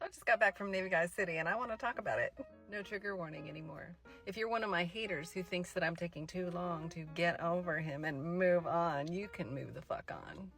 I just got back from Navy Guys City and I want to talk about it. No trigger warning anymore. If you're one of my haters who thinks that I'm taking too long to get over him and move on, you can move the fuck on.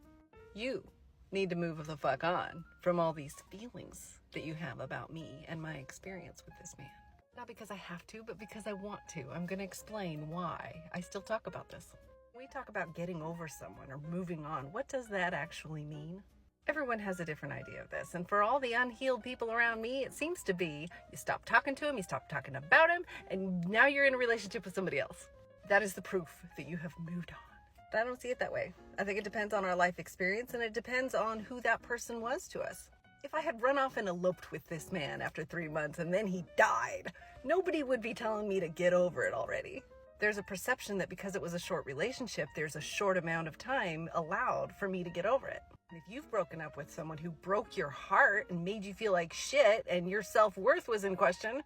You need to move the fuck on from all these feelings that you have about me and my experience with this man. Not because I have to, but because I want to. I'm going to explain why I still talk about this. When we talk about getting over someone or moving on, what does that actually mean? Everyone has a different idea of this, and for all the unhealed people around me, it seems to be you stop talking to him, you stop talking about him, and now you're in a relationship with somebody else. That is the proof that you have moved on. I don't see it that way. I think it depends on our life experience, and it depends on who that person was to us. If I had run off and eloped with this man after 3 months and then he died, nobody would be telling me to get over it already. There's a perception that because it was a short relationship, there's a short amount of time allowed for me to get over it. And if you've broken up with someone who broke your heart and made you feel like shit and your self-worth was in question,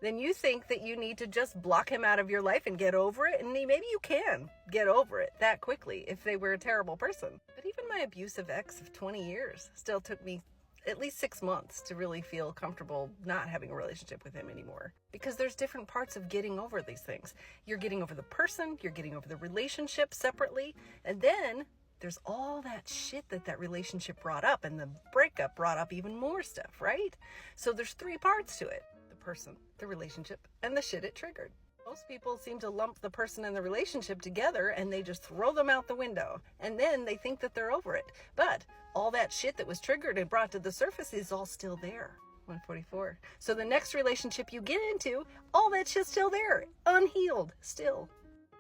then you think that you need to just block him out of your life and get over it. And maybe you can get over it that quickly if they were a terrible person. But even my abusive ex of 20 years still took me at least 6 months to really feel comfortable not having a relationship with him anymore. Because there's different parts of getting over these things. You're getting over the person, you're getting over the relationship separately, and then there's all that shit that relationship brought up, and the breakup brought up even more stuff, right? So there's 3 parts to it: the person, the relationship, and the shit it triggered. Most people seem to lump the person and the relationship together and they just throw them out the window. And then they think that they're over it. But all that shit that was triggered and brought to the surface is all still there. 144. So the next relationship you get into, all that shit's still there. Unhealed, still.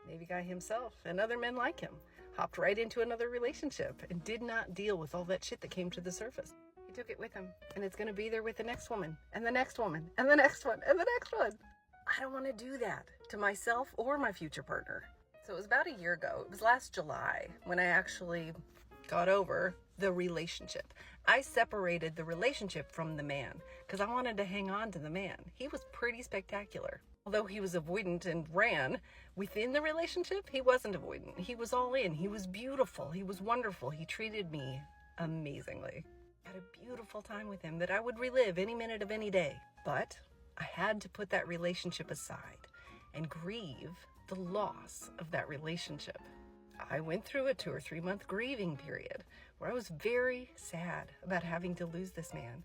Navy guy himself and other men like him hopped right into another relationship and did not deal with all that shit that came to the surface. He took it with him, and it's going to be there with the next woman, and the next woman, and the next one, and the next one. I don't want to do that to myself or my future partner. So it was about a year ago. It was last July when I actually got over the relationship. I separated the relationship from the man because I wanted to hang on to the man. He was pretty spectacular. Although he was avoidant and ran within the relationship, he wasn't avoidant. He was all in. He was beautiful. He was wonderful. He treated me amazingly. I had a beautiful time with him that I would relive any minute of any day. But I had to put that relationship aside and grieve the loss of that relationship. I went through a 2 or 3 month grieving period where I was very sad about having to lose this man.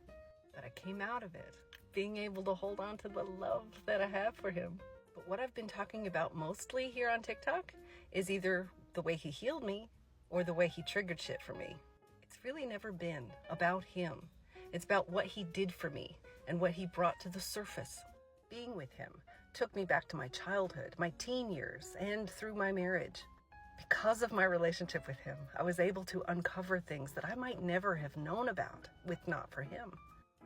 But I came out of it being able to hold on to the love that I have for him. But what I've been talking about mostly here on TikTok is either the way he healed me or the way he triggered shit for me. It's really never been about him. It's about what he did for me and what he brought to the surface. Being with him took me back to my childhood, my teen years, and through my marriage. Because of my relationship with him, I was able to uncover things that I might never have known about with not for him.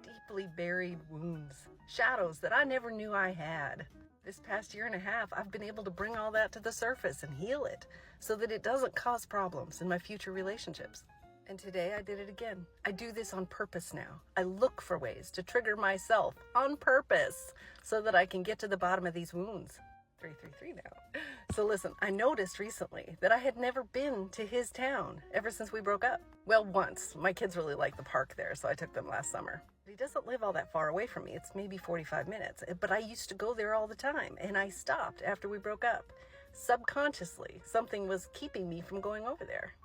Deeply buried wounds, shadows that I never knew I had. This past year and a half, I've been able to bring all that to the surface and heal it so that it doesn't cause problems in my future relationships. And today I did it again. I do this on purpose now. I look for ways to trigger myself on purpose so that I can get to the bottom of these wounds. 333 now. So listen, I noticed recently that I had never been to his town ever since we broke up. Well, once. My kids really like the park there, so I took them last summer. He doesn't live all that far away from me. It's maybe 45 minutes, but I used to go there all the time, and I stopped after we broke up. Subconsciously, something was keeping me from going over there.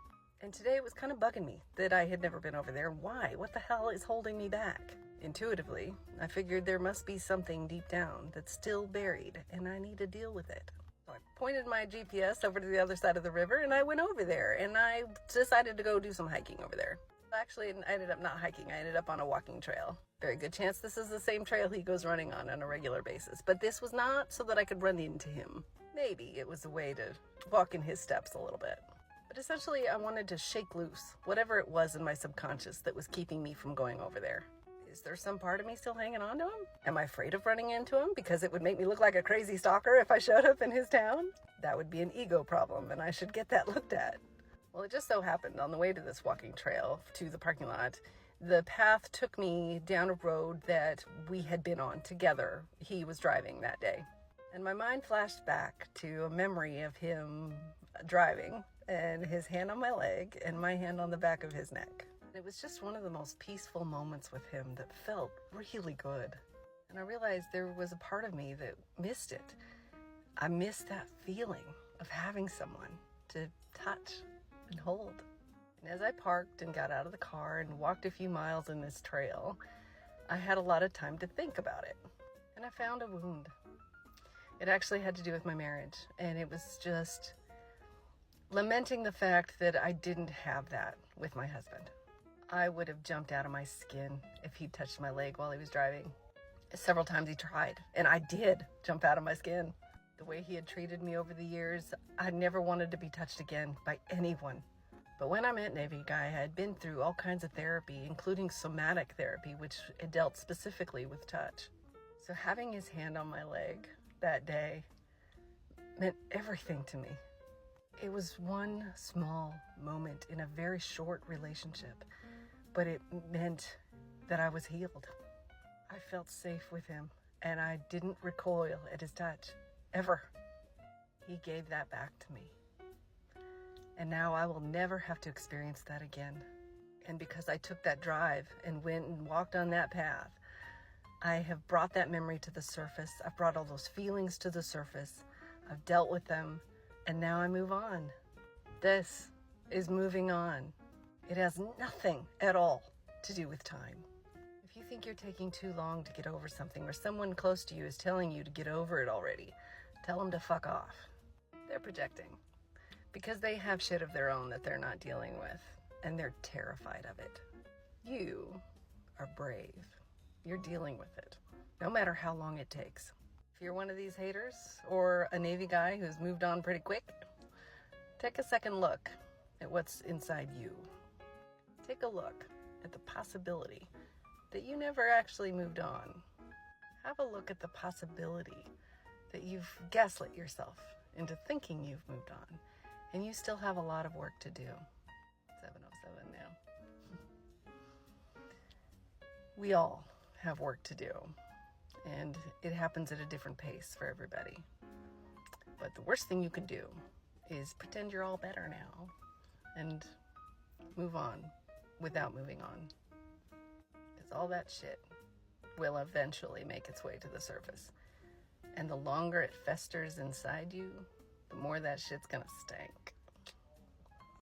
And today it was kind of bugging me that I had never been over there. Why? What the hell is holding me back? Intuitively, I figured there must be something deep down that's still buried, and I need to deal with it. So I pointed my GPS over to the other side of the river, and I went over there, and I decided to go do some hiking over there. Actually, I ended up not hiking. I ended up on a walking trail. Very good chance this is the same trail he goes running on a regular basis. But this was not so that I could run into him. Maybe it was a way to walk in his steps a little bit. But essentially, I wanted to shake loose whatever it was in my subconscious that was keeping me from going over there. Is there some part of me still hanging on to him? Am I afraid of running into him because it would make me look like a crazy stalker if I showed up in his town? That would be an ego problem, and I should get that looked at. Well, it just so happened on the way to this walking trail to the parking lot, the path took me down a road that we had been on together. He was driving that day. And my mind flashed back to a memory of him driving and his hand on my leg and my hand on the back of his neck. It was just one of the most peaceful moments with him that felt really good. And I realized there was a part of me that missed it. I missed that feeling of having someone to touch and hold. And as I parked and got out of the car and walked a few miles in this trail, I had a lot of time to think about it. And I found a wound. It actually had to do with my marriage. And it was just lamenting the fact that I didn't have that with my husband. I would have jumped out of my skin if he touched my leg while he was driving. Several times he tried, and I did jump out of my skin. The way he had treated me over the years, I never wanted to be touched again by anyone. But when I met Navy Guy, I had been through all kinds of therapy, including somatic therapy, which dealt specifically with touch. So having his hand on my leg that day meant everything to me. It was one small moment in a very short relationship, but it meant that I was healed. I felt safe with him, and I didn't recoil at his touch, ever. He gave that back to me. And now I will never have to experience that again. And because I took that drive and went and walked on that path, I have brought that memory to the surface. I've brought all those feelings to the surface. I've dealt with them, and now I move on. This is moving on. It has nothing at all to do with time. If you think you're taking too long to get over something, or someone close to you is telling you to get over it already, tell them to fuck off. They're projecting because they have shit of their own that they're not dealing with, and they're terrified of it. You are brave. You're dealing with it, no matter how long it takes. If you're one of these haters or a Navy guy who's moved on pretty quick, take a second look at what's inside you. Take a look at the possibility that you never actually moved on. Have a look at the possibility that you've gaslit yourself into thinking you've moved on, and you still have a lot of work to do. 7:07 now. We all have work to do, and it happens at a different pace for everybody. But the worst thing you can do is pretend you're all better now and move on without moving on. Because all that shit will eventually make its way to the surface. And the longer it festers inside you, the more that shit's gonna stink.